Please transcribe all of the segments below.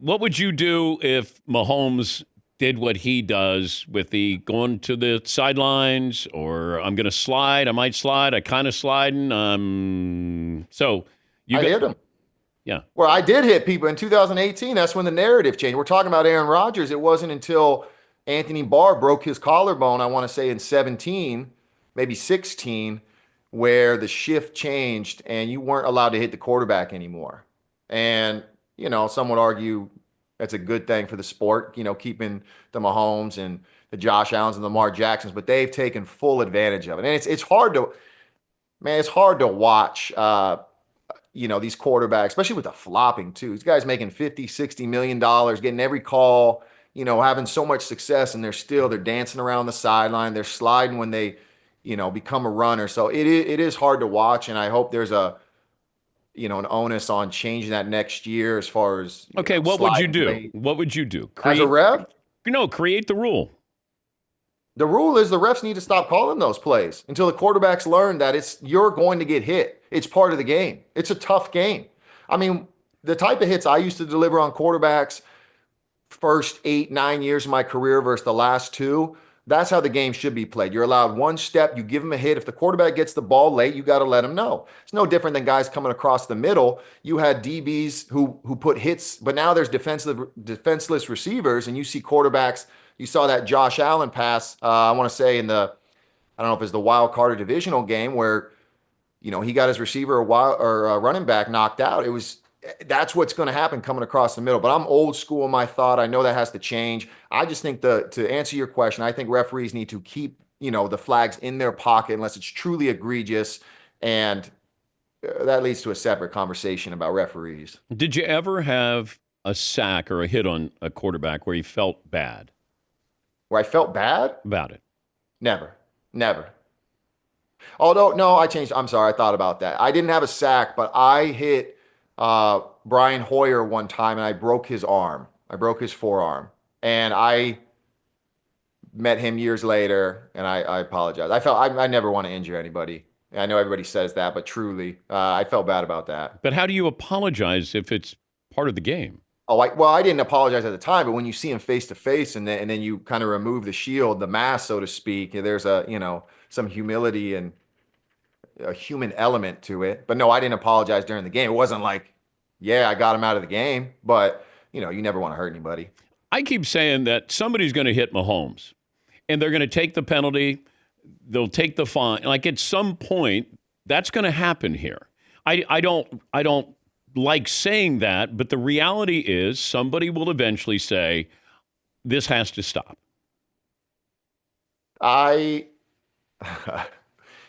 What would you do if Mahomes did what he does with the going to the sidelines, or I'm going to slide, I might slide, I kind of sliding. So you I got, hit him. yeah. Well, I did hit people in 2018. That's when the narrative changed. We're talking about Aaron Rodgers. It wasn't until Anthony Barr broke his collarbone, I want to say in 17, maybe 16, where the shift changed and you weren't allowed to hit the quarterback anymore. And, some would argue that's a good thing for the sport, keeping the Mahomes and the Josh Allens and the Lamar Jacksons, but they've taken full advantage of it. And it's hard to, man, it's hard to watch. These quarterbacks, especially with the flopping too. These guys making 50, 60 million dollars, getting every call, having so much success, and they're dancing around the sideline. They're sliding when they, become a runner. So it is hard to watch, and I hope there's an onus on changing that next year as far as, Okay, what would you sliding do? late. What would you do? As a Create ref, no, create the rule. the rule is the refs need to stop calling those plays until the quarterbacks learn that you're going to get hit. It's part of the game. It's a tough game. I mean, the type of hits I used to deliver on quarterbacks first 8, 9 years of my career versus the last two, that's how the game should be played. You're allowed one step, you give him a hit. If the quarterback gets the ball late, you got to let him know. It's no different than guys coming across the middle. You had DBs who put hits, but now there's defenseless receivers, and you see quarterbacks. You saw that Josh Allen pass, I want to say I don't know if it's the wild card or divisional game where, he got his receiver or a running back knocked out. That's what's going to happen coming across the middle. But I'm old school in my thought. I know that has to change. I just think to answer your question, I think referees need to keep, the flags in their pocket unless it's truly egregious. And that leads to a separate conversation about referees. Did you ever have a sack or a hit on a quarterback where you felt bad Where I felt bad? about it? Never. Never. Although, no, I changed. I'm sorry. I thought about that. I didn't have a sack, but I hit Brian Hoyer one time and I broke his arm. I broke his forearm. And I met him years later and I apologize. I never want to injure anybody. I know everybody says that, but truly, I felt bad about that. But how do you apologize if it's part of the game? Oh, well, I didn't apologize at the time, but when you see him face to face and then you kind of remove the shield, the mask, so to speak, there's some humility and a human element to it. But no, I didn't apologize during the game. It wasn't like, yeah, I got him out of the game, but you never want to hurt anybody. I keep saying that somebody's going to hit Mahomes and they're going to take the penalty. They'll take the fine. Like at some point, that's going to happen here. I don't like saying that, but the reality is somebody will eventually say, this has to stop. I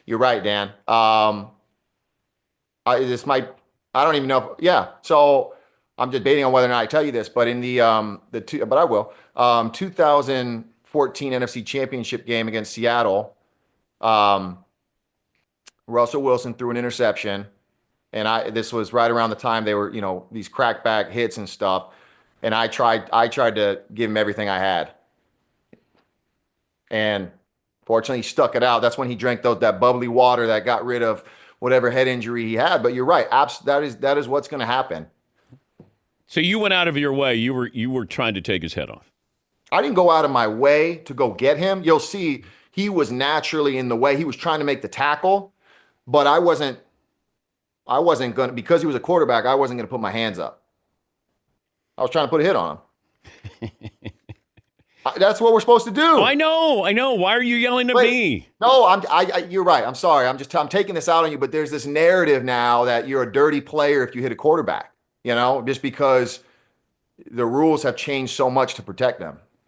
You're right, Dan. I don't even know. Yeah. So I'm debating on whether or not I tell you this, but in but I will. 2014 NFC Championship game against Seattle, Russell Wilson threw an interception, and this was right around the time they were, these crackback hits and stuff, and I tried to give him everything I had, and fortunately, he stuck it out. That's when he drank that bubbly water that got rid of whatever head injury he had. But you're right. That is what's going to happen. So you went out of your way. You were trying to take his head off. I didn't go out of my way to go get him. You'll see he was naturally in the way. He was trying to make the tackle, but I wasn't going to, because he was a quarterback, I wasn't going to put my hands up. I was trying to put a hit on him. That's what we're supposed to do. Oh, I know. Why are you yelling at me? No, you're right. I'm sorry. I'm taking this out on you, but there's this narrative now that you're a dirty player if you hit a quarterback, just because the rules have changed so much to protect them.